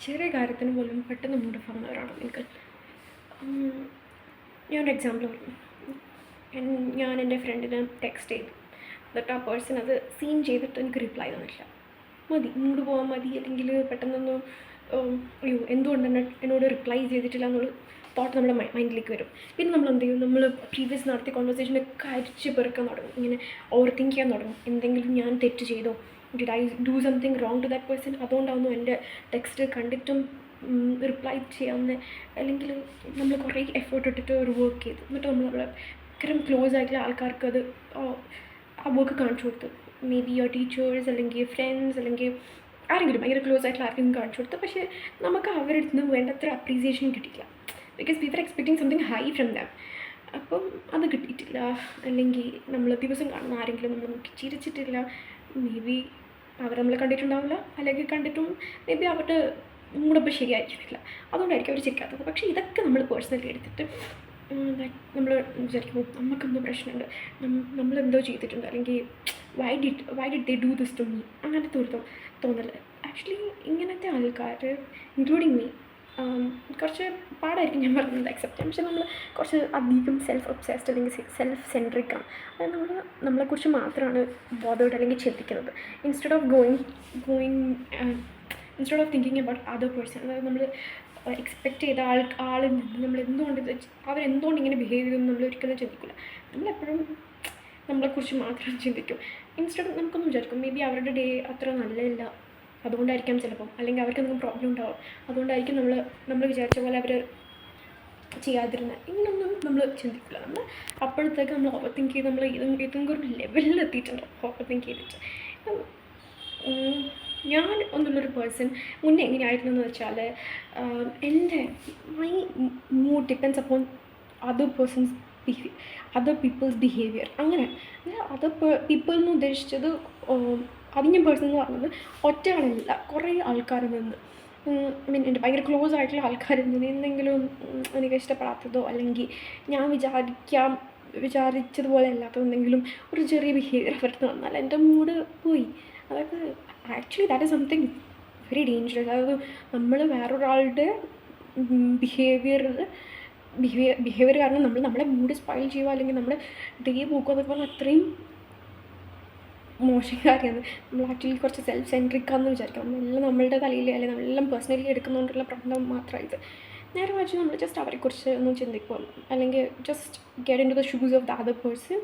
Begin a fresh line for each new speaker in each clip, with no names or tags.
ചെറിയ കാര്യത്തിന് പോലും പെട്ടെന്ന് മൂഡ് ഓഫ് ആവുന്നവരാണ് നിങ്ങൾ. ഞാനൊരു എക്സാമ്പിൾ പറഞ്ഞു. ഞാൻ എൻ്റെ ഫ്രണ്ടിന് ടെക്സ്റ്റ് ചെയ്തു, എന്നിട്ട് ആ പേഴ്സൺ അത് സീൻ ചെയ്തിട്ട് എനിക്ക് റിപ്ലൈ തന്നിട്ടില്ല. മതി, മൂഡ് പോകാൻ മതി, അല്ലെങ്കിൽ പെട്ടെന്നൊന്ന് അയ്യോ എന്തുകൊണ്ട് എന്നോട് റിപ്ലൈ ചെയ്തിട്ടില്ല എന്നുള്ള തോട്ട് നമ്മുടെ മൈൻഡിലേക്ക് വരും. പിന്നെ നമ്മൾ എന്ത് ചെയ്യും, നമ്മൾ പ്രീവിയസ് നടത്തിയ കോൺവെർസേഷനൊക്കെ അരിച്ച് പെറുക്കാൻ തുടങ്ങും, ഇങ്ങനെ ഓവർ തിങ്ക് ചെയ്യാൻ തുടങ്ങും. എന്തെങ്കിലും ഞാൻ തെറ്റ് ചെയ്തോ, did I do something wrong to that person, അതുകൊണ്ടാവുന്നു എൻ്റെ ടെക്സ്റ്റ് കണ്ടിട്ടും റിപ്ലൈ ചെയ്യാവുന്ന. അല്ലെങ്കിൽ നമ്മൾ കുറേ എഫേർട്ട് ഇട്ടിട്ട് ഒരു വർക്ക് ചെയ്തു, എന്നിട്ട് നമ്മൾ ഭയങ്കര ക്ലോസ് ആയിട്ടുള്ള ആൾക്കാർക്ക് അത് ആ വർക്ക് കാണിച്ചു കൊടുത്തു. മേ ബി യുവർ ടീച്ചേഴ്സ്, അല്ലെങ്കിൽ ഫ്രണ്ട്സ്, അല്ലെങ്കിൽ ആരെങ്കിലും ഭയങ്കര ക്ലോസ് ആയിട്ടുള്ള ആർക്കെങ്കിലും കാണിച്ചു കൊടുത്തു. പക്ഷേ നമുക്ക് അവരുടെ അടുത്ത് നിന്ന് വേണ്ടത്ര അപ്രീസിയേഷൻ കിട്ടിയില്ല. Because we are expecting something high from them. അപ്പം അത് കിട്ടിയിട്ടില്ല. അല്ലെങ്കിൽ നമ്മൾ ദിവസം കാണുന്ന ആരെങ്കിലും നമ്മൾ നോക്കി ചിരിച്ചിട്ടില്ല. മേ ബി അവർ നമ്മളെ കണ്ടിട്ടുണ്ടാവില്ല, അല്ലെങ്കിൽ കണ്ടിട്ടും മേ ബി അവരുടെ മൂടപ്പം ശരിയായിരിക്കുന്നില്ല, അതുകൊണ്ടായിരിക്കും അവർ ചിരിക്കാത്തത്. പക്ഷേ ഇതൊക്കെ നമ്മൾ പേഴ്സണലി എടുത്തിട്ട് നമ്മൾ വിചാരിക്കും നമുക്കെന്തോ പ്രശ്നമുണ്ട്, നമ്മളെന്തോ ചെയ്തിട്ടുണ്ട്, അല്ലെങ്കിൽ why did they do this to me, അങ്ങനത്തെ ഒരു തോന്നൽ. ആക്ച്വലി ഇങ്ങനത്തെ ആൾക്കാർ, ഇൻക്ലൂഡിങ് മീ, കുറച്ച് പാടായിരിക്കും ഞാൻ പറയുന്നത് അക്സെപ്റ്റ് ചെയ്യാം. പക്ഷേ നമ്മൾ കുറച്ച് അധികം സെൽഫ് ഒബ്സെസ്ഡ് അല്ലെങ്കിൽ സെൽഫ് സെൻട്രിക്കാണ്. അതായത് നമ്മളെക്കുറിച്ച് മാത്രമാണ് ബോധേഡ് അല്ലെങ്കിൽ ചിന്തിക്കുന്നത്, instead of thinking about other person. അതായത് നമ്മൾ എക്സ്പെക്റ്റ് ചെയ്ത ആളിൽ നിന്ന് നമ്മൾ അവരെന്തുകൊണ്ട് ഇങ്ങനെ ബിഹേവ് ചെയ്യുമെന്ന് നമ്മൾ ഒരിക്കലും ചിന്തിക്കില്ല. നമ്മളെപ്പോഴും നമ്മളെക്കുറിച്ച് മാത്രം ചിന്തിക്കും. ഇൻസ്റ്റെഡ് നമുക്കൊന്നും വിചാരിക്കും മേ ബി അവരുടെ ഡേ അത്ര നല്ലതല്ല, അതുകൊണ്ടായിരിക്കാം ചിലപ്പം, അല്ലെങ്കിൽ അവർക്ക് എന്തെങ്കിലും പ്രോബ്ലം ഉണ്ടാവും, അതുകൊണ്ടായിരിക്കും നമ്മൾ വിചാരിച്ച പോലെ അവർ ചെയ്യാതിരുന്നത്. ഇങ്ങനൊന്നും നമ്മൾ ചിന്തിക്കില്ല. നമ്മൾ അപ്പോഴത്തേക്ക് നമ്മൾ ഓവർ തിങ്ക് ചെയ്ത് നമ്മൾ ഏതെങ്കിലും ഒരു ലെവലിൽ എത്തിയിട്ടുണ്ട് ഓവർ തിങ്ക് ചെയ്തിട്ട്. ഞാൻ ഒന്നുള്ളൊരു പേഴ്സൺ മുന്നേ എങ്ങനെയായിരുന്നു എന്ന് വെച്ചാൽ, my mood depends upon other people's behaviour. അങ്ങനെ അതർ പീപ്പിൾ എന്ന് ഉദ്ദേശിച്ചത്, അത് ഞാൻ പേഴ്സൺ എന്ന് പറഞ്ഞത് ഒറ്റ ആളല്ല, കുറേ ആൾക്കാരിൽ നിന്ന്. മീൻ എൻ്റെ ഭയങ്കര ക്ലോസ് ആയിട്ടുള്ള ആൾക്കാരിൽ നിന്ന് എന്തെങ്കിലും എനിക്ക് ഇഷ്ടപ്പെടാത്തതോ, അല്ലെങ്കിൽ ഞാൻ വിചാരിച്ചതുപോലെ അല്ലാത്ത എന്തെങ്കിലും ഒരു ചെറിയ ബിഹേവിയർ അവർക്ക് വന്നാൽ എൻ്റെ മൂഡ് പോയി. അതായത് actually that is something very dangerous. അതായത് നമ്മൾ വേറൊരാളുടെ ബിഹേവിയർ കാരണം നമ്മളെ മൂഡ് സ്പോയിൽ ചെയ്യുക, അല്ലെങ്കിൽ നമ്മുടെ ഡേ പോകുക എന്നൊക്കെ പറഞ്ഞാൽ അത്രയും മോശം കാര്യമാണ്. നമ്മൾ ആക്ച്വലി കുറച്ച് സെൽഫ് സെൻട്രിക്കാന്ന് വിചാരിക്കാം. നമ്മളെല്ലാം നമ്മളുടെ തലയിൽ, അല്ലെങ്കിൽ നമ്മളെല്ലാം പേഴ്സണലി എടുക്കുന്നതുകൊണ്ടുള്ള പ്രോബ്ലം മാത്രമാണ് ഇത്. നേരെ മറിച്ച് നമ്മൾ ജസ്റ്റ് അവരെക്കുറിച്ച് ഒന്ന് ചിന്തിക്കുക, അല്ലെങ്കിൽ just get into the shoes of the other person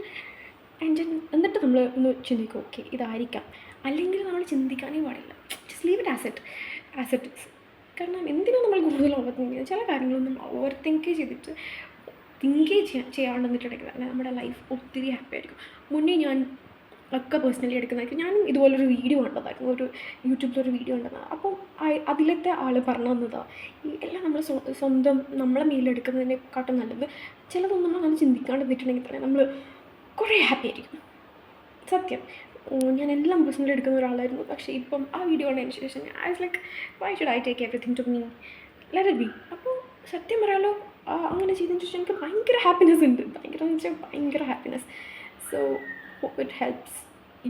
എന്നിട്ട് നമ്മൾ ഒന്ന് ചിന്തിക്കും, ഓക്കെ ഇതായിരിക്കാം. അല്ലെങ്കിൽ നമ്മൾ ചിന്തിക്കാനേ പാടില്ല, just leave it as it is. കാരണം എന്തിനാണ് നമ്മൾ കൂടുതൽ ഓവർ തിങ്ക് ചെയ്യുന്നത്? ചില കാര്യങ്ങളൊന്നും ഓവർ തിങ്ക് ചെയ്തിട്ട് ചെയ്യാണ്ടെന്നിട്ടുണ്ടെങ്കിൽ തന്നെ നമ്മുടെ ലൈഫ് ഒത്തിരി ഹാപ്പി ആയിരിക്കും. മുന്നേ ഞാൻ ഒക്കെ പേഴ്സണലി എടുക്കുന്നതായിരിക്കും. ഞാനും ഇതുപോലൊരു വീഡിയോ കണ്ടതായിരുന്നു, ഒരു യൂട്യൂബിലൊരു വീഡിയോ കണ്ടതാണ്. അപ്പം അതിലത്തെ ആൾ പറഞ്ഞു തന്നതാണ്, ഈ എല്ലാം നമ്മൾ സ്വന്തം നമ്മളെ മേലെടുക്കുന്നതിനെക്കാട്ടും നല്ലത് ചിലതൊന്നും നമ്മൾ അങ്ങനെ ചിന്തിക്കാണ്ട് നിന്നിട്ടുണ്ടെങ്കിൽ തന്നെ നമ്മൾ കുറേ ഹാപ്പി ആയിരിക്കും. സത്യം, ഞാൻ എല്ലാം പേഴ്സണലി എടുക്കുന്ന ഒരാളായിരുന്നു. പക്ഷേ ഇപ്പം ആ വീഡിയോ കണ്ടതിന് ശേഷം I was like, why should I take everything to me, let it be. അപ്പോൾ സത്യം പറയാലോ, അങ്ങനെ ചെയ്തതിന് ശേഷം എനിക്ക് ഭയങ്കര ഹാപ്പിനെസ് ഉണ്ട്, ഭയങ്കര happiness. So it helps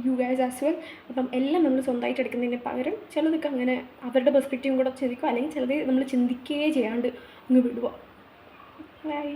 you guys as well. അപ്പം എല്ലാം നമ്മൾ സ്വന്തമായിട്ട് എടുക്കുന്നതിന് പകരം ചിലതൊക്കെ അങ്ങനെ അവരുടെ പെർസ്പെക്റ്റീവും കൂടെ ചിന്തിക്കുക, അല്ലെങ്കിൽ ചിലത് നമ്മൾ ചിന്തിക്കുകയേ ചെയ്യാണ്ട് അങ്ങ് വിടുക. ബൈ.